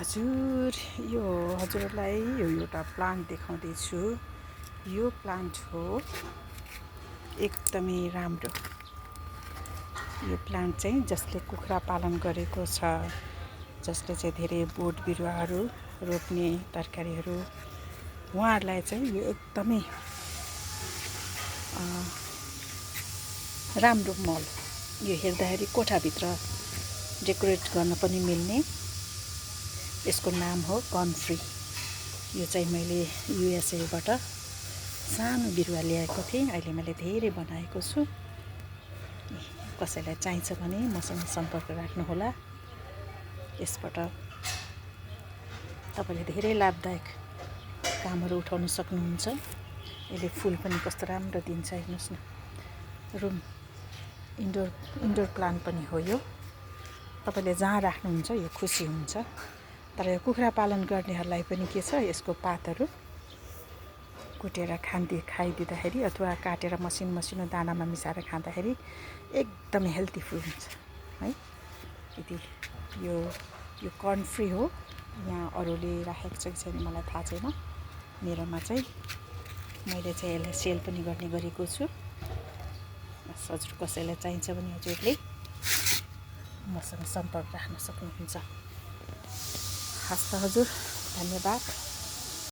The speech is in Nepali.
हजुर यो हजुरलाई एउटा प्लान्ट देखाउँदैछु। यो प्लान्ट हो एकदमै राम्रो। यो प्लान्ट चाहिँ जसले कुखुरा पालन गरेको छ, जसले चाहिँ धेरै बोट बिरुवाहरू रोप्ने तरकारीहरू, उहाँहरूलाई चाहिँ यो एकदमै राम्रो मल। यो हेर्दाखेरि कोठाभित्र डेकोरेट गर्न पनि मिल्ने। यसको नाम हो कन्फ्री। यो चाहिँ मैले युएसएबाट सानो बिरुवा ल्याएको थिएँ। अहिले मैले धेरै बनाएको छु। कसैलाई चाहिन्छ भने मसँग सम्पर्क राख्नुहोला। यसबाट तपाईँले धेरै लाभदायक कामहरू उठाउन सक्नुहुन्छ। यसले फुल पनि कस्तो राम्रो दिन्छ, हेर्नुहोस् न। रुम इन्डोर प्लान्ट पनि हो यो। तपाईँले जहाँ राख्नुहुन्छ यो खुसी हुन्छ। तर यो कुखुरा पालन गर्नेहरूलाई पनि के छ, यसको पातहरू कुटेर खाइदिँदाखेरि अथवा काटेर मसिनो दानामा मिसाएर खाँदाखेरि एकदमै हेल्दी फुल हुन्छ है। यदि यो कन्फ्री हो। यहाँ अरूले राखेको छ कि छैन मलाई थाहा छैन। मेरोमा चाहिँ मैले चाहिँ यसलाई सेल पनि गर्ने गरेको छु। हजुर कसैलाई चाहिन्छ भने हजुरले मसँग सम्पर्क राख्न सक्नुहुन्छ। हस् त हजुर, धन्यवाद।